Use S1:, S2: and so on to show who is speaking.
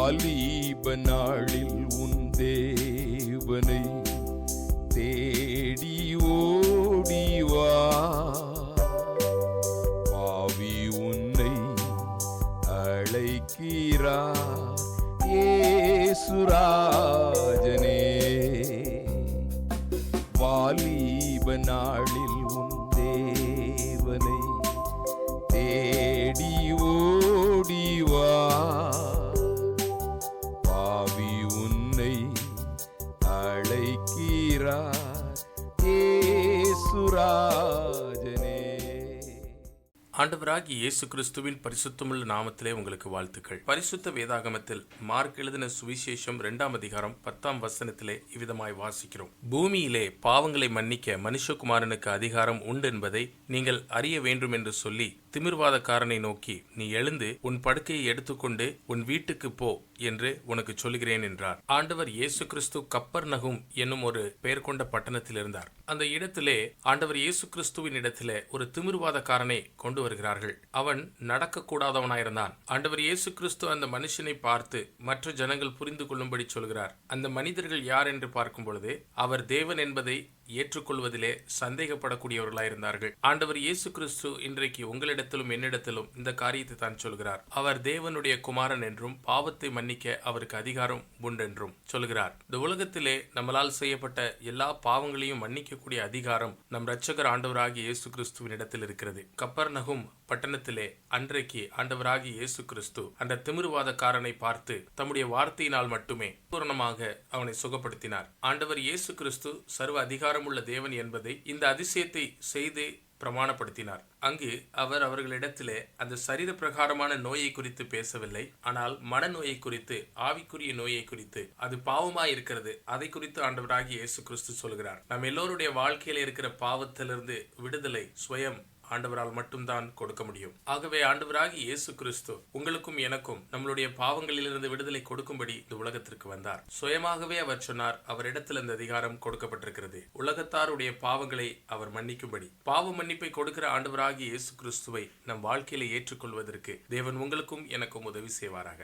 S1: வாலிப நாளில் உன் தேவனை தேடி ஓடிவா. பாவி உன்னை அழைக்கிறார் இயேசுராஜனே. வாலிப நாளில் உன் தேவனை தேடி ஓடிவா. பாவி உன்னை அழைக்கிறார் இயேசுராஜனே.
S2: ஆண்டவராகிய இயேசு கிறிஸ்துவின் பரிசுத்தமுள்ள நாமத்திலே உங்களுக்கு வாழ்த்துக்கள். பரிசுத்த வேதாகமத்தில் மார்க் எழுதின சுவிசேஷம் 2ஆம் அதிகாரம் 10ஆம் வசனத்திலே இவ்விதமாய் வாசிக்கிறோம். பூமியிலே பாவங்களை மன்னிக்க மனுஷகுமாரனுக்கு அதிகாரம் உண்டு என்பதை நீங்கள் அறிய வேண்டும் என்று சொல்லி திமிர்வாதக்காரனை நோக்கி, நீ எழுந்து உன் படுக்கையை எடுத்துக்கொண்டு உன் வீட்டுக்கு போ என்று உனக்கு சொல்கிறேன் என்றார். ஆண்டவர் இயேசு கிறிஸ்து கப்பர்நகும் என்னும் ஒரு பெயர் கொண்ட பட்டணத்தில் இருந்தார். அந்த இடத்திலே ஆண்டவர் இயேசு கிறிஸ்துவின் இடத்திலே ஒரு திமிர்வாதக்காரனை கொண்டு வருகிறார்கள். அவன் நடக்கக்கூடாதவனாயிருந்தான். ஆண்டவர் இயேசு கிறிஸ்து அந்த மனுஷனை பார்த்து மற்ற ஜனங்கள் புரிந்து கொள்ளும்படி சொல்கிறார். அந்த மனிதர்கள் யார் என்று பார்க்கும் பொழுது அவர் தேவன் என்பதை ஏற்றுக்கொள்வதிலே சந்தேகப்படக்கூடியவர்களாயிருந்தார்கள். ஆண்டவர் இயேசு கிறிஸ்து இன்றைக்கு உங்களிடத்திலும் என்னிடத்திலும் இந்த காரியத்தை தான் சொல்கிறார். அவர் தேவனுடைய குமாரன் என்றும் பாவத்தை மன்னிக்க அவருக்கு அதிகாரம் உண்டென்றும் சொல்கிறார். இந்த உலகத்திலே நம்மளால் செய்யப்பட்ட எல்லா பாவங்களையும் மன்னிக்கக்கூடிய அதிகாரம் நம் இரட்சகர் ஆண்டவராகிய இயேசு கிறிஸ்துவின் இடத்தில் இருக்கிறது. கப்பர்நகும் பட்டணத்திலே அன்றைக்கு ஆண்டவராகிய இயேசு கிறிஸ்து அந்த திமிர்வாதக்காரனை பார்த்து தம்முடைய வார்த்தையினால் மட்டுமே பூரணமாக அவனை சுகப்படுத்தினார். ஆண்டவர் இயேசு கிறிஸ்து சர்வ அதிகாரமுள்ள தேவன் என்பதை இந்த அதிசயத்தை செய்து பிரமாணப்படுத்தினார். அங்கு அவர் அவர்களிடத்திலே அந்த சரீர பிரகாரமான நோயை குறித்து பேசவில்லை, ஆனால் மனநோயை குறித்து, ஆவிக்குரிய நோயை குறித்து, அது பாவமாய் இருக்கிறது, அதை குறித்து ஆண்டவராகிய இயேசு கிறிஸ்து சொல்கிறார். நம் எல்லோருடைய வாழ்க்கையில இருக்கிற பாவத்திலிருந்து விடுதலை ஸ்வயம் ஆண்டவரால் மட்டும்தான் கொடுக்க முடியும். ஆகவே ஆண்டவராகிய இயேசு கிறிஸ்து உங்களுக்கும் எனக்கும் நம்மளுடைய பாவங்களிலிருந்து விடுதலை கொடுக்கும்படி இந்த உலகத்திற்கு வந்தார். சுயமாகவே அவர் சொன்னார், அவரிடத்தில் அந்த அதிகாரம் கொடுக்கப்பட்டிருக்கிறது. உலகத்தாருடைய பாவங்களை அவர் மன்னிக்கும்படி. பாவ மன்னிப்பை கொடுக்கிற ஆண்டவராகிய இயேசு கிறிஸ்துவை நம் வாழ்க்கையில ஏற்றுக்கொள்வதற்கு தேவன் உங்களுக்கும் எனக்கும் உதவி செய்வாராக.